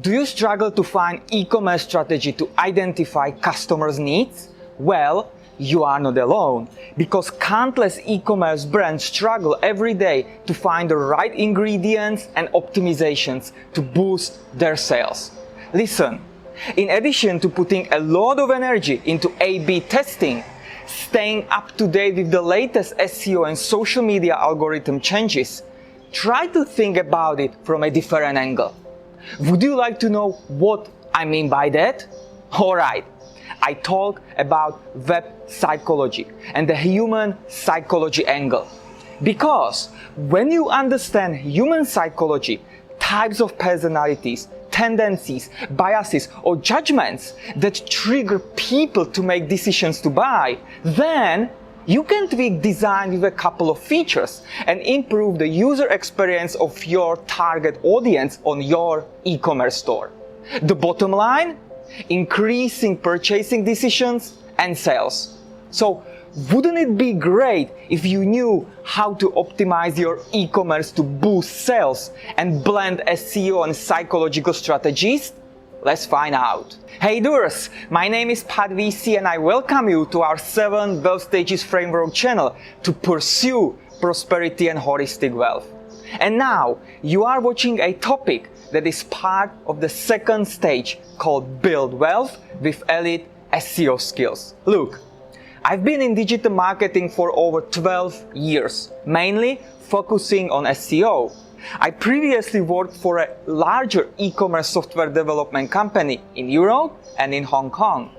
Do you struggle to find e-commerce strategy to identify customers' needs? Well, you are not alone, because countless e-commerce brands struggle every day to find the right ingredients and optimizations to boost their sales. Listen, in addition to putting a lot of energy into A/B testing, staying up to date with the latest SEO and social media algorithm changes, try to think about it from a different angle. Would you like to know what I mean by that? Alright, I talk about web psychology and the human psychology angle. Because when you understand human psychology, types of personalities, tendencies, biases, or judgments that trigger people to make decisions to buy, then you can tweak design with a couple of features and improve the user experience of your target audience on your e-commerce store. The bottom line? Increasing purchasing decisions and sales. So, wouldn't it be great if you knew how to optimize your e-commerce to boost sales and blend SEO and psychological strategies? Let's find out. Hey Doers, my name is Pat VC and I welcome you to our 7 Wealth Stages Framework channel to pursue prosperity and holistic wealth. And now you are watching a topic that is part of the second stage called Build Wealth with Elite SEO Skills. Look, I've been in digital marketing for over 12 years, mainly focusing on SEO. I previously worked for a larger e-commerce software development company in Europe and in Hong Kong.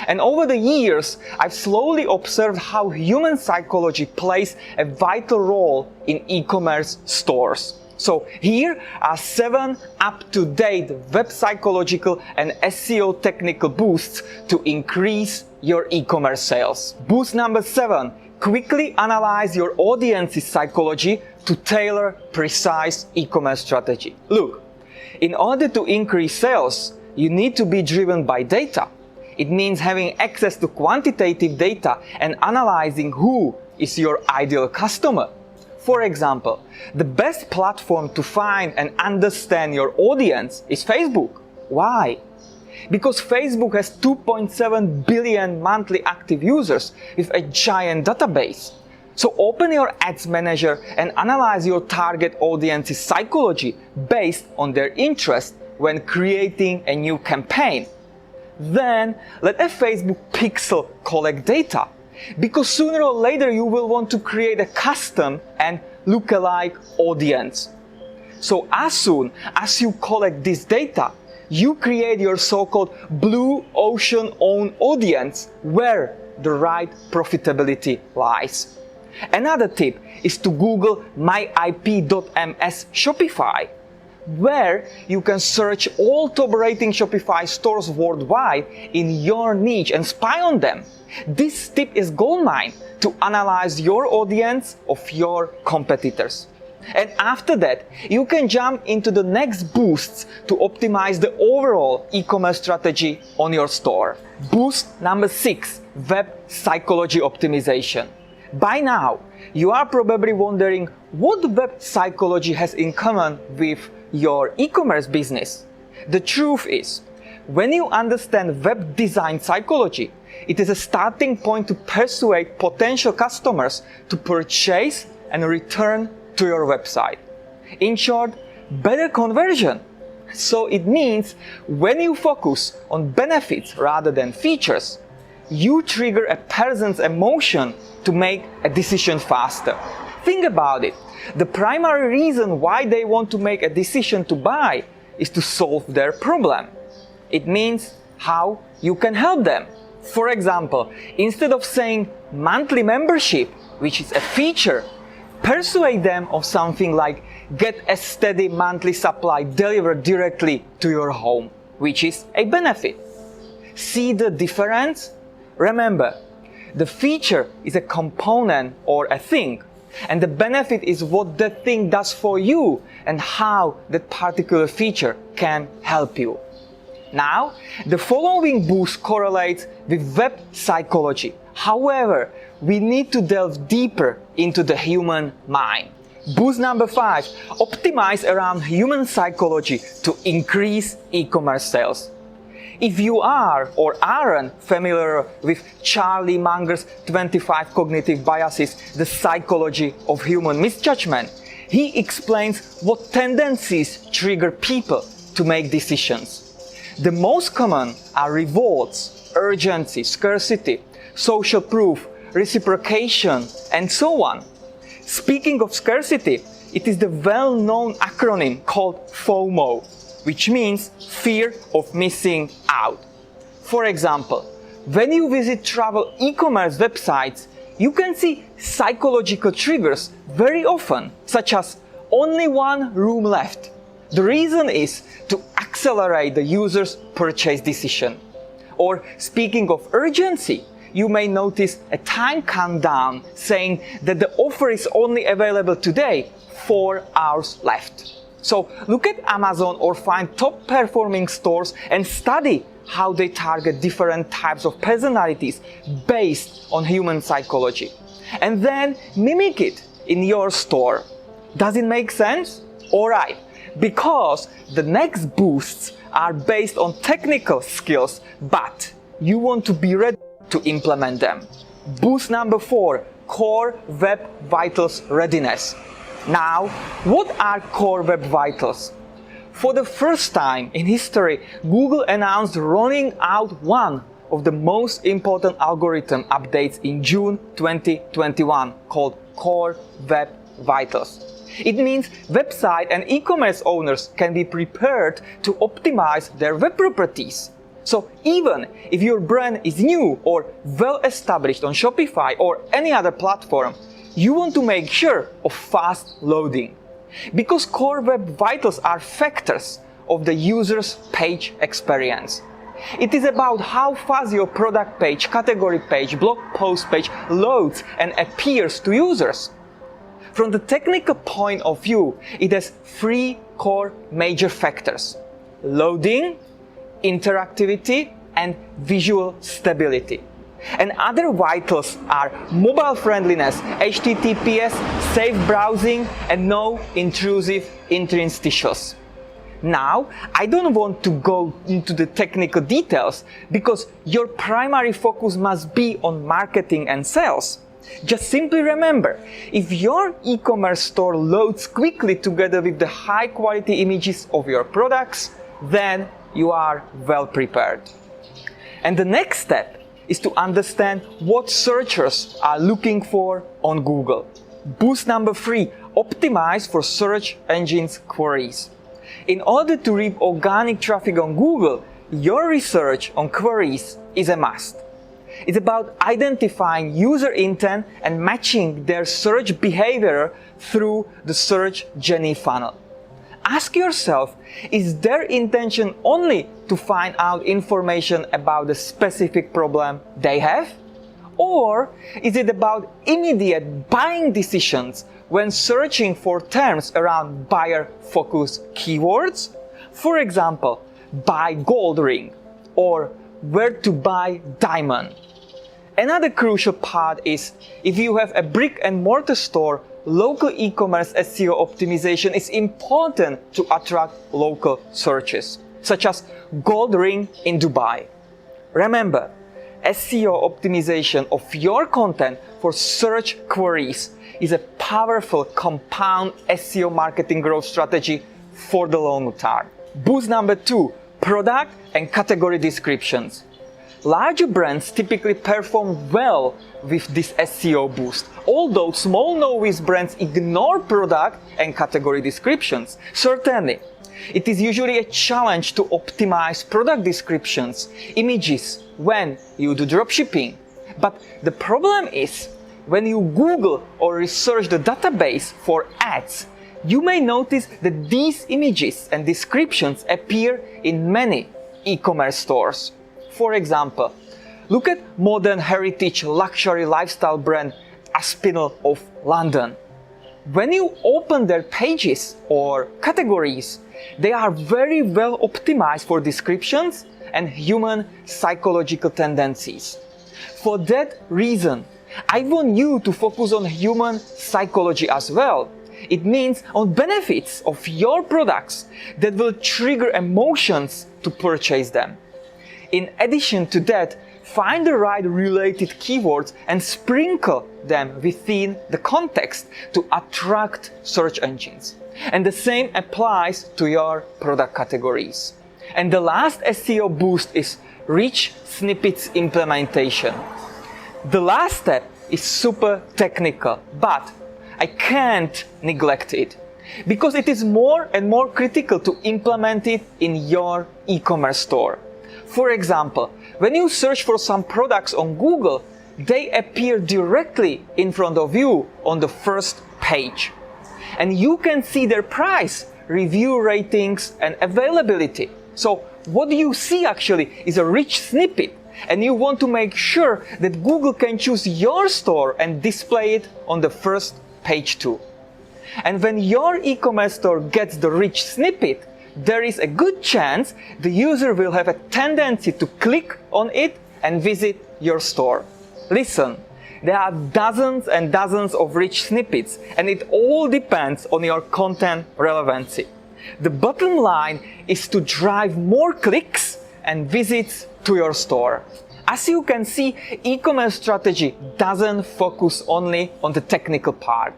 And over the years, I've slowly observed how human psychology plays a vital role in e-commerce stores. So here are 7 up-to-date web psychological and SEO technical boosts to increase your e-commerce sales. Boost number 7. Quickly analyze your audience's psychology to tailor precise e-commerce strategy. Look, in order to increase sales, you need to be driven by data. It means having access to quantitative data and analyzing who is your ideal customer. For example, the best platform to find and understand your audience is Facebook. Why? Because Facebook has 2.7 billion monthly active users with a giant database. So open your ads manager and analyze your target audience's psychology based on their interest when creating a new campaign. Then let a Facebook pixel collect data, because sooner or later you will want to create a custom and lookalike audience. So as soon as you collect this data, you create your so-called blue ocean own audience where the right profitability lies. Another tip is to Google myip.ms Shopify, where you can search all top rating Shopify stores worldwide in your niche and spy on them. This tip is goldmine to analyze your audience of your competitors. And after that, you can jump into the next boosts to optimize the overall e-commerce strategy on your store. Boost number 6, web psychology optimization. By now, you are probably wondering what web psychology has in common with your e-commerce business. The truth is, when you understand web design psychology, it is a starting point to persuade potential customers to purchase and return to your website. In short, better conversion. So it means when you focus on benefits rather than features, you trigger a person's emotion to make a decision faster. Think about it. The primary reason why they want to make a decision to buy is to solve their problem. It means how you can help them. For example, instead of saying monthly membership, which is a feature, persuade them of something like get a steady monthly supply delivered directly to your home, which is a benefit. See the difference? Remember, the feature is a component or a thing, and the benefit is what that thing does for you and how that particular feature can help you. Now, the following boost correlates with web psychology. However, we need to delve deeper into the human mind. Boost number 5, optimize around human psychology to increase e-commerce sales. If you are or aren't familiar with Charlie Munger's 25 cognitive biases, the psychology of human misjudgment, he explains what tendencies trigger people to make decisions. The most common are rewards, urgency, scarcity, social proof, reciprocation, and so on. Speaking of scarcity, it is the well-known acronym called FOMO, which means fear of missing out. For example, when you visit travel e-commerce websites, you can see psychological triggers very often, such as only one room left. The reason is to accelerate the user's purchase decision. Or speaking of urgency, you may notice a time countdown saying that the offer is only available today, 4 hours left. So look at Amazon or find top performing stores and study how they target different types of personalities based on human psychology. And then mimic it in your store. Does it make sense? Alright, because the next boosts are based on technical skills, but you want to be ready to implement them. Boost number 4, Core Web Vitals Readiness. Now, what are Core Web Vitals? For the first time in history, Google announced rolling out one of the most important algorithm updates in June 2021 called Core Web Vitals. It means website and e-commerce owners can be prepared to optimize their web properties. So even if your brand is new or well established on Shopify or any other platform, you want to make sure of fast loading. Because Core Web Vitals are factors of the user's page experience. It is about how fast your product page, category page, blog post page loads and appears to users. From the technical point of view, it has 3 core major factors: loading, interactivity, and visual stability. And other vitals are mobile friendliness, HTTPS, safe browsing, and no intrusive interstitials. Now, I don't want to go into the technical details because your primary focus must be on marketing and sales. Just simply remember, if your e-commerce store loads quickly together with the high quality images of your products, then you are well prepared. And the next step is to understand what searchers are looking for on Google. Boost number 3, optimize for search engines queries. In order to reap organic traffic on Google, your research on queries is a must. It's about identifying user intent and matching their search behavior through the search journey funnel. Ask yourself, is their intention only to find out information about the specific problem they have? Or is it about immediate buying decisions when searching for terms around buyer-focused keywords? For example, buy gold ring or where to buy diamond. Another crucial part is if you have a brick-and-mortar store, local e-commerce SEO optimization is important to attract local searches, such as gold ring in Dubai. Remember, SEO optimization of your content for search queries is a powerful compound SEO marketing growth strategy for the long term. Boost number 2, product and category descriptions. Larger brands typically perform well with this SEO boost, although small novice brands ignore product and category descriptions. Certainly, it is usually a challenge to optimize product descriptions, images, when you do dropshipping. But the problem is, when you Google or research the database for ads, you may notice that these images and descriptions appear in many e-commerce stores. For example, look at modern heritage luxury lifestyle brand Aspinall of London. When you open their pages or categories, they are very well optimized for descriptions and human psychological tendencies. For that reason, I want you to focus on human psychology as well. It means on benefits of your products that will trigger emotions to purchase them. In addition to that, find the right related keywords and sprinkle them within the context to attract search engines. And the same applies to your product categories. And the last SEO boost is rich snippets implementation. The last step is super technical, but I can't neglect it because it is more and more critical to implement it in your e-commerce store. For example, when you search for some products on Google, they appear directly in front of you on the first page. And you can see their price, review ratings, and availability. So what you see actually is a rich snippet, and you want to make sure that Google can choose your store and display it on the first page too. And when your e-commerce store gets the rich snippet, there is a good chance the user will have a tendency to click on it and visit your store. Listen, there are dozens and dozens of rich snippets, and it all depends on your content relevancy. The bottom line is to drive more clicks and visits to your store. As you can see, e-commerce strategy doesn't focus only on the technical part.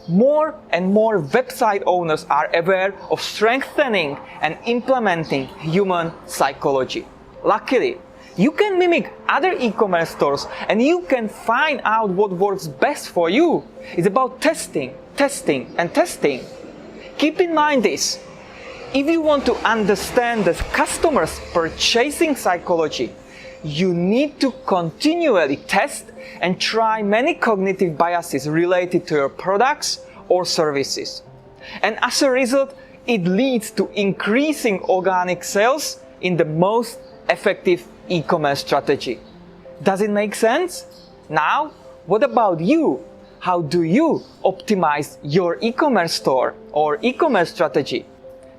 More and more website owners are aware of strengthening and implementing human psychology. Luckily, you can mimic other e-commerce stores and you can find out what works best for you. It's about testing, testing, and testing. Keep in mind this. If you want to understand the customer's purchasing psychology, you need to continually test and try many cognitive biases related to your products or services. And as a result, it leads to increasing organic sales in the most effective e-commerce strategy. Does it make sense? Now, what about you? How do you optimize your e-commerce store or e-commerce strategy?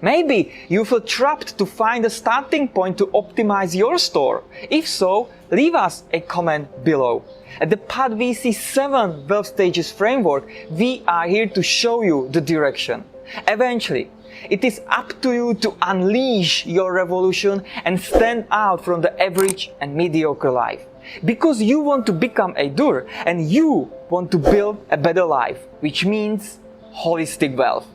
Maybe you feel trapped to find a starting point to optimize your store. If so, leave us a comment below. At the PADVC 7 12 Stages framework, we are here to show you the direction. Eventually, it is up to you to unleash your revolution and stand out from the average and mediocre life. Because you want to become a doer and you want to build a better life, which means holistic wealth.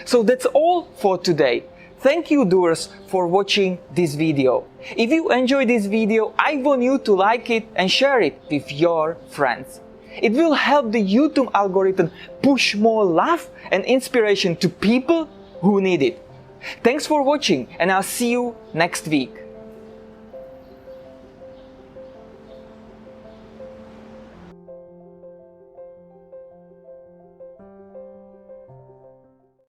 So that's all for today. Thank you, doers, for watching this video. If you enjoyed this video, I want you to like it and share it with your friends. It will help the YouTube algorithm push more love and inspiration to people who need it. Thanks for watching, and I'll see you next week.